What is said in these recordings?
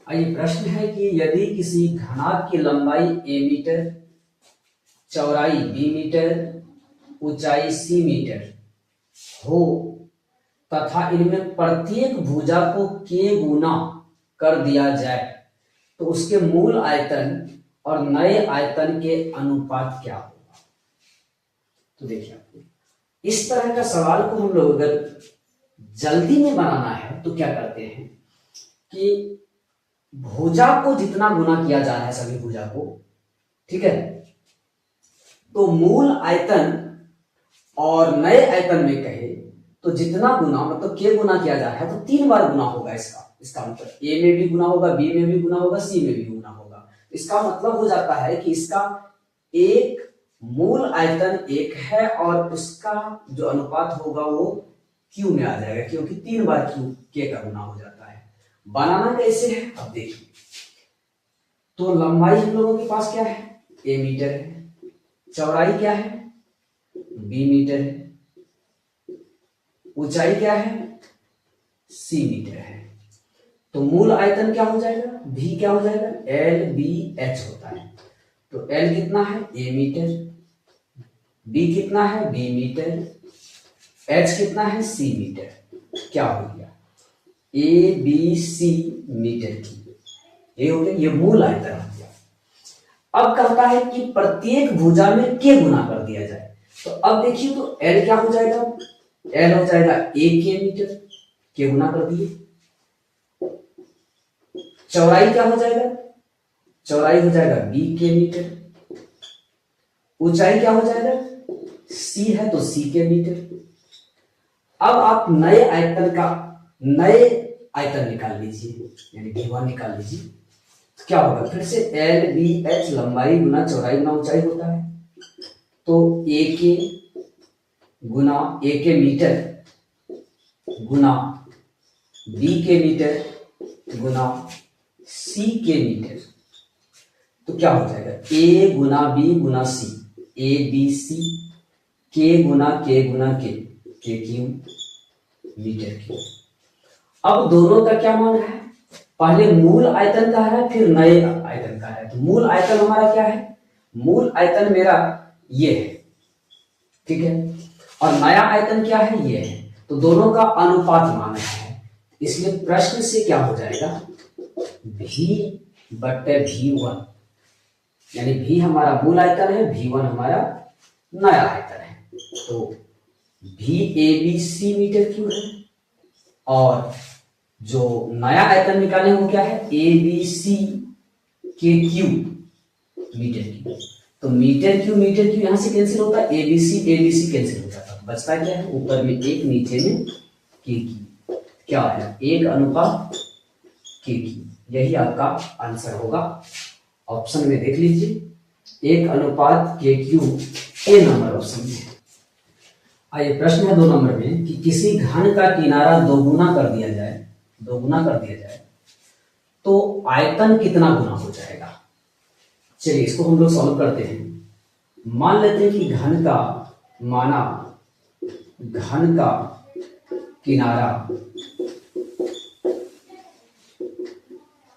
आइए प्रश्न है कि यदि किसी घनाभ की लंबाई a मीटर, चौड़ाई b मीटर, ऊंचाई c मीटर हो तथा इनमें प्रत्येक भुजा को k गुना कर दिया जाए तो उसके मूल आयतन और नए आयतन के अनुपात क्या होगा। तो देखिए आपको इस तरह का सवाल को हम लोग अगर जल्दी में बनाना है तो क्या करते हैं कि भुजा को जितना गुना किया जा रहा है सभी भुजा को, ठीक है, तो मूल आयतन और नए आयतन में कहे तो जितना गुना मतलब के गुना किया जा रहा है तो 3 बार गुना होगा। इसका मतलब ए में भी गुना होगा, बी में भी गुना होगा, सी में भी गुना होगा। इसका मतलब हो जाता है कि इसका एक मूल आयतन 1 है और उसका जो अनुपात होगा वो क्यू में आ जाएगा, क्योंकि 3 बार क्यू के का गुना हो जाता है। बनाना कैसे है अब देखिए। तो लंबाई हम लोगों के पास क्या है, ए मीटर है, चौड़ाई क्या है, बी मीटर है, ऊंचाई क्या है, सी मीटर है। तो मूल आयतन क्या हो जाएगा, भी क्या हो जाएगा, एल बी एच होता है। तो एल कितना है, ए मीटर, बी कितना है, बी मीटर, एच कितना है, सी मीटर। क्या हो गया, ए बी सी मीटर की, ये हो गया, ये मूल आयतन हो गया। अब कहता है कि प्रत्येक भुजा में के गुना कर दिया जाए। तो अब देखिए तो एल क्या हो जाएगा, एल हो जाएगा ए के मीटर, के गुना कर दिए। चौड़ाई क्या हो जाएगा, चौड़ाई हो जाएगा बी के मीटर, ऊंचाई क्या हो जाएगा, सी है तो सी के मीटर। अब आप नए आयतन निकाल लीजिए, यानी V1 निकाल लीजिए। तो क्या होगा, फिर से एल बी एच लंबाई गुना चौड़ाई गुना ऊंचाई होता है। तो ए के गुना ए के मीटर गुना बी के मीटर गुना सी के मीटर। तो क्या हो जाएगा, ए गुना बी गुना सी, ए बी सी, के गुना के क्यू मीटर क्यू। अब दोनों का क्या मान है, पहले मूल आयतन का है फिर नए आयतन का है। तो मूल आयतन हमारा क्या है, मूल आयतन मेरा ये है, ठीक है, और नया आयतन क्या है, ये है। तो दोनों का अनुपात माना है, इसलिए प्रश्न से क्या हो जाएगा, भी बट्टे V1, यानी भी हमारा मूल आयतन है, V1 हमारा नया आयतन है। तो भी A B C metre cube है और जो नया आयतन निकाले वो क्या है, ए बी सी के क्यूब मीटर क्यूब। तो मीटर क्यूब यहां से कैंसिल होता है, ए बी सी कैंसिल हो जाता है, बचता क्या है, ऊपर में एक नीचे में के क्यूब। क्या है, 1 अनुपात के क्यूब। यही आपका आंसर होगा, ऑप्शन में देख लीजिए 1 अनुपात के क्यूब, ए नंबर ऑप्शन में। आइए प्रश्न है 2 नंबर में कि किसी घन का किनारा दोगुना कर दिया जाए तो आयतन कितना गुना हो जाएगा। चलिए इसको हम लोग सॉल्व करते हैं। मान लेते हैं कि घन का किनारा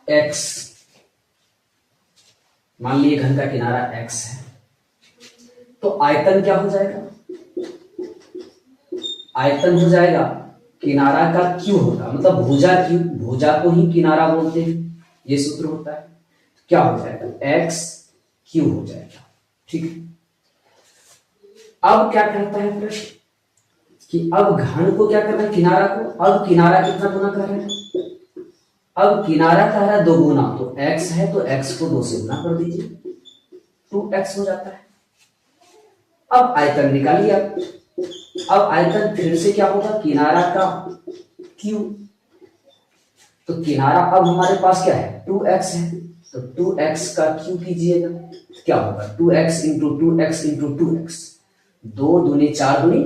x, मान लिए घन का किनारा x है, तो आयतन क्या हो जाएगा, आयतन हो जाएगा किनारा का क्यू होगा, मतलब भुजा को ही किनारा बोलते हैं, ये सूत्र होता है। क्या हो जाएगा, x क्यू हो जाएगा, ठीक है। अब क्या करता है प्रश्न कि अब घन को क्या करना है, किनारा को, अब किनारा कितना गुना कर रहे हैं, अब किनारा कह रहा है 2 गुना, तो x है तो x को 2 से गुना कर दीजिए, 2x हो जाता है। अब आयतन निकालिए आप। अब आयतन फिर से क्या होगा, किनारा का क्यू। तो किनारा अब हमारे पास क्या है, 2x है, तो 2x का क्यू कीजिएगा। क्या होगा, 2x into 2x into 2x, 2 दूनी 4 दूनी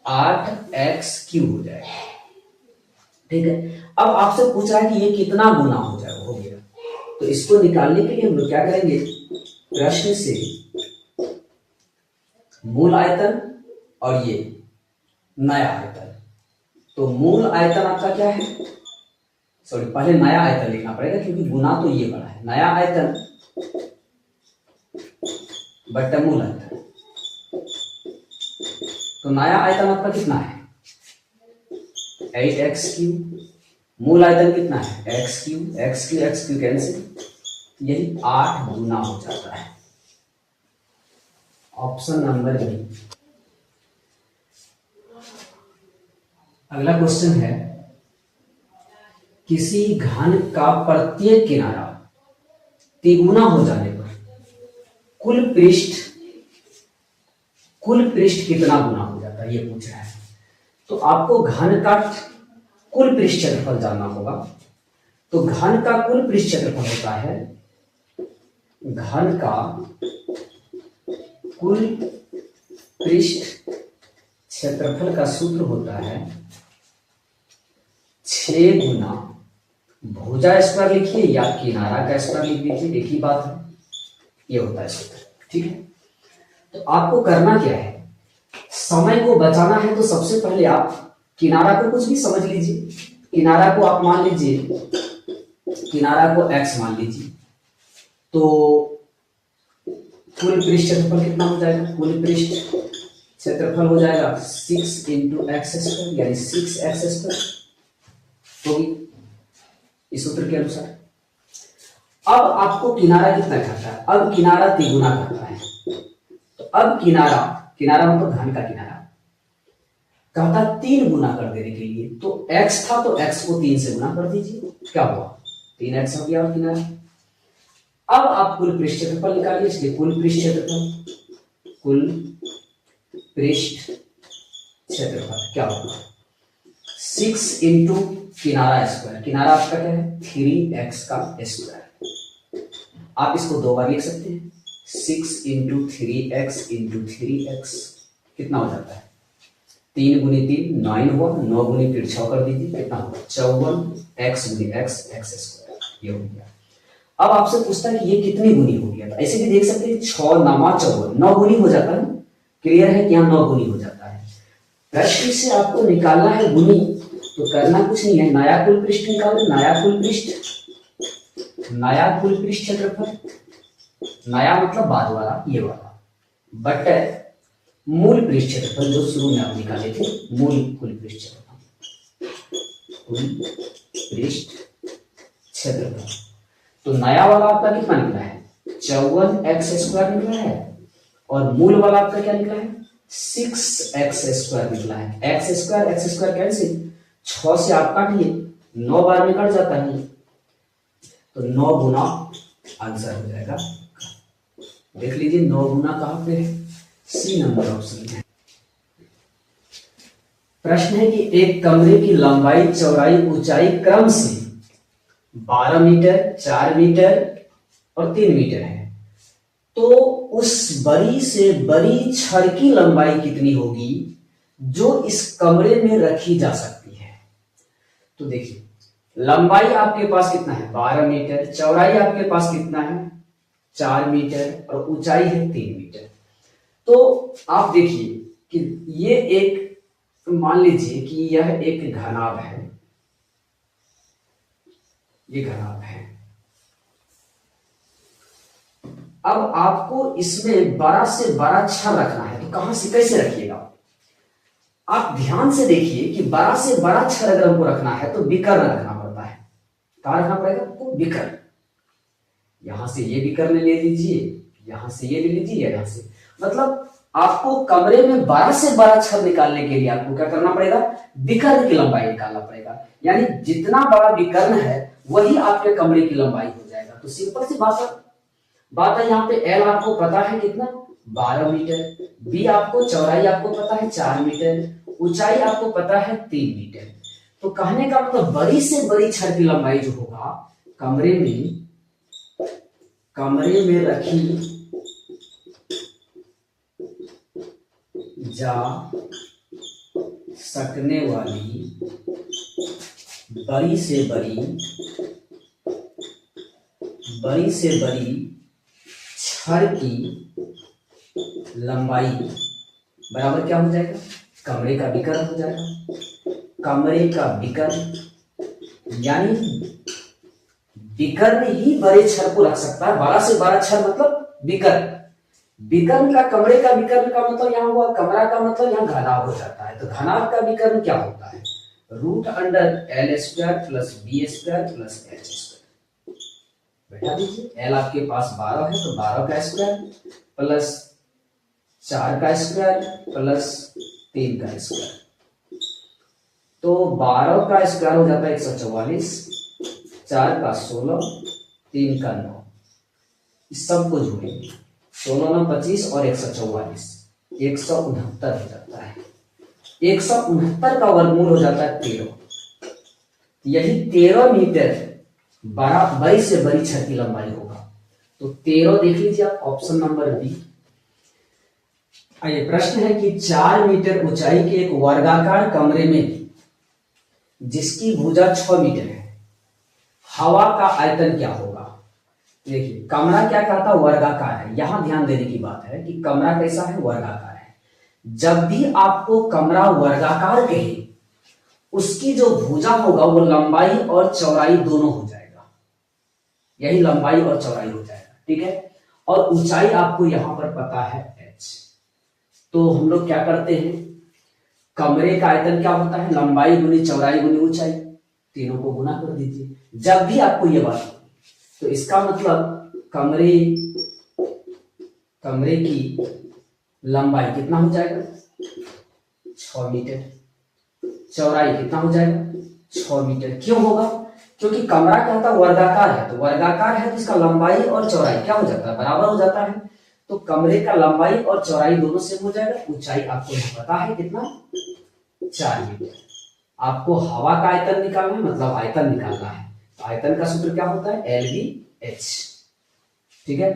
8x क्यू हो जाएगा, ठीक है। अब आपसे पूछ रहा है कि ये कितना गुना हो जाएगा, हो गया। तो इसको निकालने के लिए हम लोग क्या करेंगे, प्रश्न से मूल आयतन और ये नया आयतन। तो मूल आयतन आपका क्या है, सॉरी पहले नया आयतन लिखना पड़ेगा क्योंकि गुना तो ये बड़ा है। नया आयतन बट्टा मूल आयतन। तो नया आयतन आपका कितना है 8x3, मूल आयतन कितना है x3 कैंसिल, यही 8 गुना हो जाता है। Option number B. अगला क्वेश्चन है किसी घन का प्रत्येक किनारा तिगुना हो जाने पर कुल पृष्ठ कितना गुना हो जाता है, ये पूछ रहा है। तो आपको घन का कुल पृष्ठ क्षेत्रफल जानना होगा। तो घन का कुल पृष्ठ क्षेत्रफल होता है, घन का कुल पृष्ठ क्षेत्रफल का सूत्र होता है 6 गुना भुजा स्क्वायर लिखिए या किनारा का स्क्वायर लिख दीजिए, एक ही बात है, ये होता है सूत्र। ठीक है, तो आपको करना क्या है, समय को बचाना है। तो सबसे पहले आप किनारा को कुछ भी समझ लीजिए, किनारा को आप मान लीजिए, किनारा को x मान लीजिए। तो कुल पृष्ठ क्षेत्रफल कितना हो जाएगा, कुल पृष्ठ क्षेत्रफल हो जाएगा 6 इंटू एक्स स्क्वायर यानी 6x स्क्वायर होगी इस सूत्र के अनुसार। अब आपको किनारा कितना कहता है, अब किनारा तिगुना कहता है। तो अब किनारा मतलब घन का किनारा कहता 3 गुना कर देने के लिए। तो x था तो x को 3 से गुना कर दीजिए, क्या हुआ 3x हो गया और किनारा। अब आप कुल पृष्ठ क्षेत्रफल निकालिए, इसलिए कुल पृष्ठ क्षेत्रफल क्या होगा 6 इंटू किनारा स्क्वायर, किनारा आपका क्या है 3x का स्क्वायर। आप इसको 2 बार लिख सकते हैं, 6 इंटू 3x इंटू 3x कितना हो जाता है 3 गुनी 3 9 हुआ, 9 गुनी फिर 6 कर दीजिए, कितना हुआ 54x गुनी x स्क्वायर, ये हो गया। अब आपसे पूछता है कि ये कितनी गुनी हो गया, ऐसे भी देख सकते हैं 6 9 54 9 गुनी हो जाता है। क्लियर है कि यहाँ 9 गुनी हो जाता है। प्रश्न से आपको निकालना है गुनी, तो करना कुछ नहीं है, नया कुल पृष्ठ निकालो, नया कुल पृष्ठ क्षेत्रफल, नया मतलब बाद वाला ये वाला, बट मूल पृष्ठ क्षेत्रफल जो शुरू में आप निकाले थे, कुल पृष्ठ क्षेत्रफल। तो नया वाला आपका कितना निकला है 54x स्क्वायर निकला है, और मूल वाला आपका क्या निकला है 6x स्क्वायर निकला है। x स्क्वायर कैंसिल, 6 से आप काटिए 9 बार में कट जाता है, तो 9 गुना आंसर हो जाएगा। देख लीजिए 9 गुना कहां पे है, सी नंबर ऑप्शन है। प्रश्न है कि एक कमरे की लंबाई चौड़ाई ऊंचाई क्रम से 12 मीटर 4 मीटर और 3 मीटर है, तो उस बड़ी से बड़ी छड़ की लंबाई कितनी होगी जो इस कमरे में रखी जा सकती है। तो देखिए लंबाई आपके पास कितना है 12 मीटर, चौड़ाई आपके पास कितना है 4 मीटर और ऊंचाई है 3 मीटर। तो आप देखिए कि ये एक, मान लीजिए कि यह एक घनाभ है, ये घनाभ है। अब आपको इसमें बड़ा से बड़ा छड़ रखना है, तो कहां से कैसे रखिएगा, आप ध्यान से देखिए कि बड़ा से बड़ा छड़ अगर हमको रखना है तो बिकर रखना पड़ता है। कहां रखना पड़ेगा आपको, बिकर। यहां से ये बिकर ले लीजिए, यहां से ये ले लीजिए, यहां से, मतलब आपको कमरे में बड़ा से बड़ा छड़ निकालने के लिए आपको क्या करना पड़ेगा, विकर्ण की लंबाई निकालना पड़ेगा। यानी जितना बड़ा विकर्ण है वही आपके कमरे की लंबाई हो जाएगा। तो सिंपल सी बात है, यहाँ पे एल आपको पता है कितना 12 मीटर, बी आपको चौड़ाई आपको पता है 4 मीटर, ऊंचाई आपको पता है 3 मीटर। तो कहने का मतलब बड़ी से बड़ी छड़ की लंबाई जो होगा कमरे में रखी जा सकने वाली बड़ी से बड़ी छड़ की लंबाई बराबर क्या हो जाएगा, कमरे का विकर्ण हो जाएगा। कमरे का विकर्ण यानी विकर्ण ही बड़े छर को रख सकता है। 12 से 12 छर मतलब विकर्ण। विकर्ण का, कमरे का विकर्ण का मतलब यहाँ हुआ, कमरा का मतलब यहाँ घनाभ हो जाता है। तो घनाभ का विकर्ण क्या होता है? Root under L square plus B square plus H square. बैठा दीजिए, एल आपके पास 12 है तो 12 का स्क्वायर प्लस 4 का स्क्वायर प्लस 3 का स्क्वायर। तो 12 का स्क्वायर हो जाता है 144, 4 का 16, 3 का 9। इस सब को जोड़ेंगे, 16 9 25 और 144, 169 हो जाता है। 169 का वर्गमूल हो जाता है 13। यही 13 मीटर बड़ी से बड़ी छत की लंबाई होगा। तो 13 देख लीजिए आप, ऑप्शन नंबर बी। आइए, प्रश्न है कि 4 मीटर ऊंचाई के एक वर्गाकार कमरे में जिसकी भुजा 6 मीटर है, हवा का आयतन क्या होगा? देखिए, कमरा क्या कहता है? वर्गाकार है। यहां ध्यान देने की बात है कि कमरा कैसा है? वर्गाकार है। जब भी आपको कमरा वर्गाकार कहे, उसकी जो भुजा होगा वो लंबाई और चौड़ाई दोनों हो जाएगा। यही लंबाई और चौड़ाई हो जाएगा, ठीक है। और ऊंचाई आपको यहां पर पता है h। तो हम लोग क्या करते हैं, कमरे का आयतन क्या होता है? लंबाई गुनी चौड़ाई गुनी ऊंचाई, तीनों को गुना कर दीजिए जब भी आपको ये बात हो। तो इसका मतलब कमरे की लंबाई कितना हो जाएगा? 6 मीटर। चौड़ाई कितना हो जाएगा? 6 मीटर। क्यों होगा? क्योंकि कमरा क्या होता है? वर्गाकार है। तो वर्गाकार है तो इसका लंबाई और चौड़ाई क्या हो जाता है? बराबर हो जाता है। तो कमरे का लंबाई और चौड़ाई दोनों सेम हो जाएगा। ऊंचाई आपको पता है कितना? 4 मीटर। आपको हवा का आयतन निकालना है, मतलब आयतन निकालना है। तो आयतन का सूत्र क्या होता है? एल बी एच, ठीक है।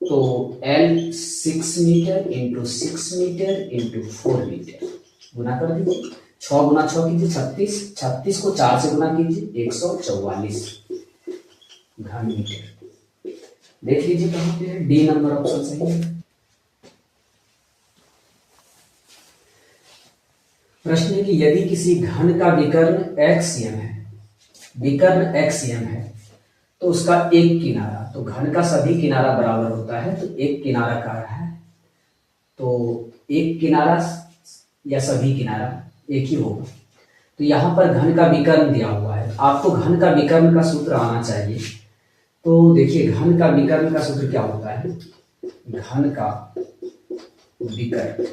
तो L 6 metre into 6 metre into 4 metre, गुना कर दीजिए। 6 गुना 6 कीजिए 36, 36 को 4 से गुना कीजिए 144 घन मीटर। देख लीजिए कहां पे है, डी नंबर ऑप्शन सही है। प्रश्न है कि यदि किसी घन का विकर्ण x m है, विकर्ण x m है, तो उसका एक किनारा, तो घन का सभी किनारा बराबर होता है, तो एक किनारा का है, तो एक किनारा या सभी किनारा एक ही होगा। तो यहां पर घन का विकर्ण दिया हुआ है, आपको घन का विकर्ण का सूत्र आना चाहिए। तो देखिए, घन का विकर्ण का सूत्र क्या होता है? घन का विकर्ण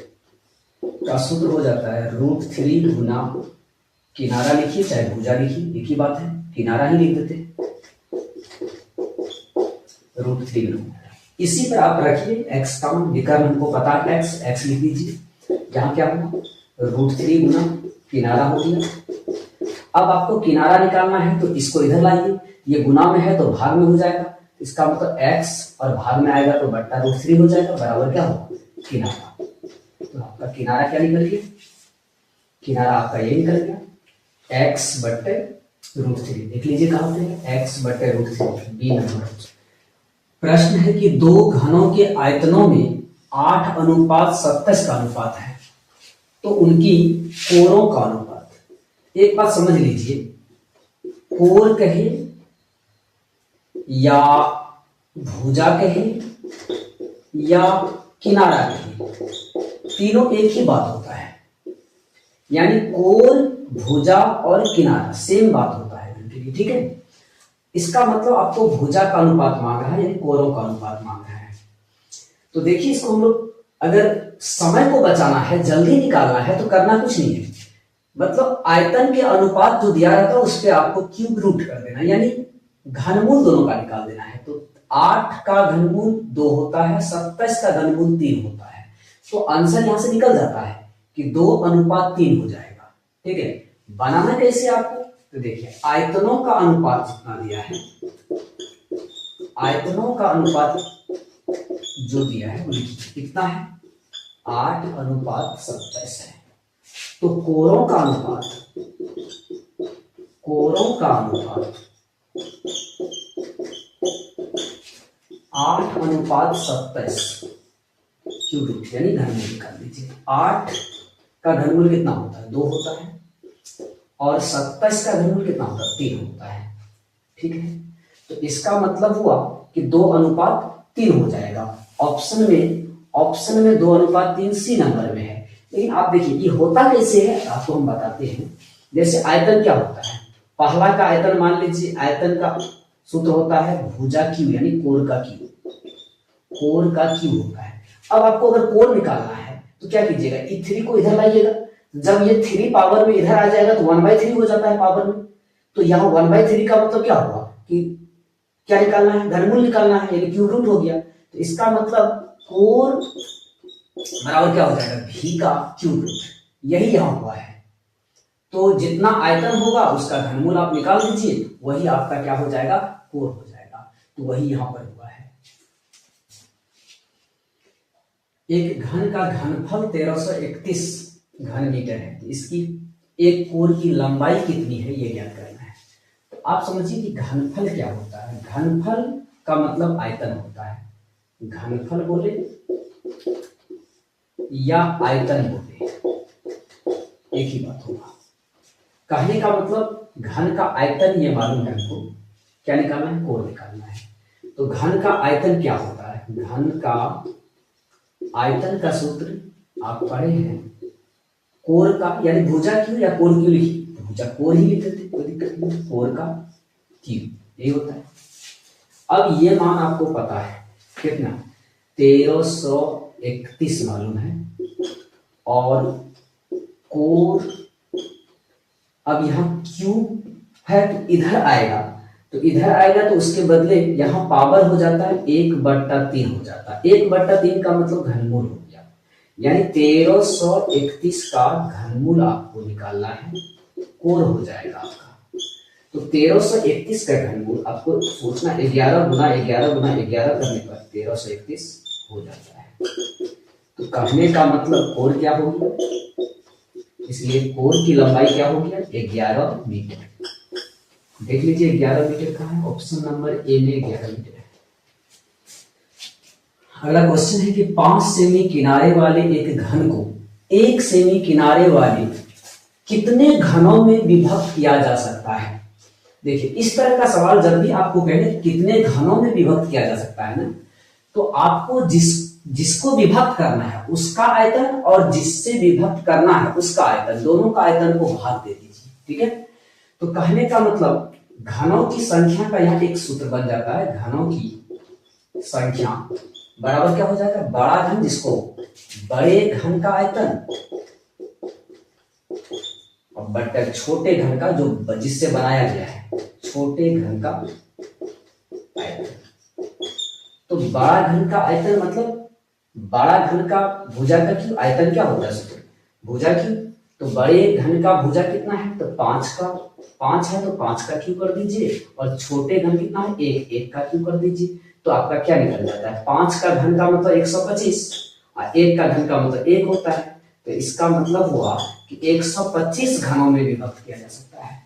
का सूत्र हो जाता है √3 गुना किनारा लिखिए चाहे भुजा लिखिए, एक ही बात है, किनारा ही लिख देते, √3 गुना। इसी पर आप रखिए x का विकर्ण हमको पता है x लिख दीजिए। यहाँ क्या होगा? √3 गुना किनारा हो गया। अब आपको किनारा निकालना है तो इसको इधर लाइए, ये गुना में है तो भाग में हो जाएगा, इसका मतलब x और भाग में आएगा तो बट्टा √3 हो जाएगा, बराबर क्या होगा? किनारा। तो आपका किनारा क्या निकल गया? किनारा आपका ये निकल गया x बट्टे √3। देख लीजिए कहां पे है, x बट्टे √3, बी नंबर। प्रश्न है कि दो घनों के आयतनों में 8:27 का अनुपात है, तो उनकी कोरों का अनुपात। एक बात समझ लीजिए, कोर कहे या भुजा कहे या किनारा कहे, तीनों एक ही बात होता है। यानी कोर, भुजा और किनारा सेम बात होता है, ठीक है। इसका मतलब आपको भुजा का अनुपात मांग रहा है, यानी कोरों का अनुपात मांग रहा है। तो देखिए, इसको हम लोग अगर समय को बचाना है, जल्दी निकालना है, तो करना कुछ नहीं है, मतलब आयतन के अनुपात जो दिया रहता है उस पर आपको क्यूब रूट कर देना, यानी घनमूल दोनों का निकाल देना है। तो 8 का घनमूल 2 होता है, 27 का घनमूल 3 होता है। तो आंसर यहां से निकल जाता है कि 2:3 हो जाएगा, ठीक है। बनाना कैसे आपको? तो देखिए, आयतनों का अनुपात जितना दिया है, आयतनों का अनुपात जो दिया है वो कितना है? 8:27 है। तो कोरों का अनुपात, कोरों का अनुपात 8:27 क्यूब रूट, यानी घनमूल निकाल लीजिए। 8 का घनमूल कितना होता है? 2 होता है, और 27 का घनमूल कितना होता है? 3 होता है। ठीक है, तो इसका मतलब हुआ कि 2:3 हो जाएगा। ऑप्शन में 2:3 सी नंबर में है। लेकिन आप देखिए ये होता कैसे है, आपको हम बताते हैं। जैसे आयतन क्या होता है, पहला का आयतन मान लीजिए, आयतन का सूत्र होता है भुजा क्यू, यानी कोण का क्यू, कोण का क्यू होता है। अब आपको अगर कोण निकालना है तो क्या कीजिएगा, E3 को इधर लाइएगा। जब ये 3 पावर में इधर आ जाएगा तो 1/3 हो जाता है पावर में। तो यहाँ 1/3 का मतलब क्या हुआ कि क्या निकालना है, घनमूल निकालना है, यानी क्यूब रूट हो गया। तो इसका मतलब कोण बराबर क्या हो जाएगा, भी का क्यूब रूट, यही यहाँ हुआ है। तो जितना आयतन होगा उसका घनमूल आप निकाल दीजिए, वही आपका क्या हो जाएगा, कोण हो जाएगा। तो वही यहाँ पर हुआ है। एक घन का घनफल 1331 घन मीटर है। तो इसकी एक कोण की लंबाई कितनी है ये ज्ञात करना है। तो आप समझिए कि घनफल क्या होता है। घनफल का मतलब आयतन होता है। घनफल बोले या आयतन बोले एक ही बात होगा। कहने का मतलब घन का आयतन ये मालूम है हमको, क्या निकालना है, कोण निकालना है। तो घन का आयतन क्या होता है, घन का आयतन का सूत्र आप पढ़े हैं, कोण का यानी भुजा क्यू या कोण क्यू लिखी, तो भुजा कोण ही लिखते थे, कोई दिक्कत नहीं, कोण का क्यू यही होता है। अब ये मान आपको पता है कितना, 1331 मालूम है। और कोण अब यहाँ क्यू है तो इधर आएगा, तो इधर आएगा तो उसके बदले यहाँ पावर हो जाता है 1/3 हो जाता है। 1/3 का मतलब घनमूल हो गया, यानी 1331 का घनमूल आपको निकालना है, कोण हो जाएगा आपका। तो 1331 का घनमूल आपको सोचना 11 गुना 11 गुना 11 करने पर 1331 हो जाता है। तो कहने का मतलब कोण क्या होगी, इसलिए कोण की लंबाई क्या हो गया, 11 मीटर। देख लीजिए 11 मीटर कहाँ है, ऑप्शन नंबर ए में 11 मीटर है। अगला क्वेश्चन है कि 5 सेमी किनारे वाले एक घन को 1 सेमी किनारे वाले कितने घनों में विभक्त किया जा सकता है। देखिए इस तरह का सवाल जब भी आपको कहे कितने घनों में विभक्त किया जा सकता है ना, तो आपको जिसको विभक्त करना है उसका आयतन और जिससे विभक्त करना है उसका आयतन, दोनों का आयतन को भाग दे दीजिए। ठीक है, तो कहने का मतलब घनों की संख्या का यहाँ एक सूत्र बन जाता है, घनों की संख्या बराबर क्या हो जाएगा, बड़ा घन जिसको बड़े घन का आयतन और बटा छोटे घन का जो जिससे बनाया गया है छोटे घन का आयतन। तो बड़ा घन का आयतन मतलब बड़ा घन का भुजा का क्यू, आयतन क्या होता है सूत्र भुजा क्यू। तो बड़े घन का भुजा कितना है, तो 5 है तो 5 का क्यू कर दीजिए, और छोटे घन कितना है, 1 का क्यू कर दीजिए। तो आपका क्या निकल जाता है, 5 का घन का मतलब 125 और 1 का घन का मतलब 1 होता है। तो इसका मतलब हुआ कि 125 घनों में विभक्त किया जा सकता है।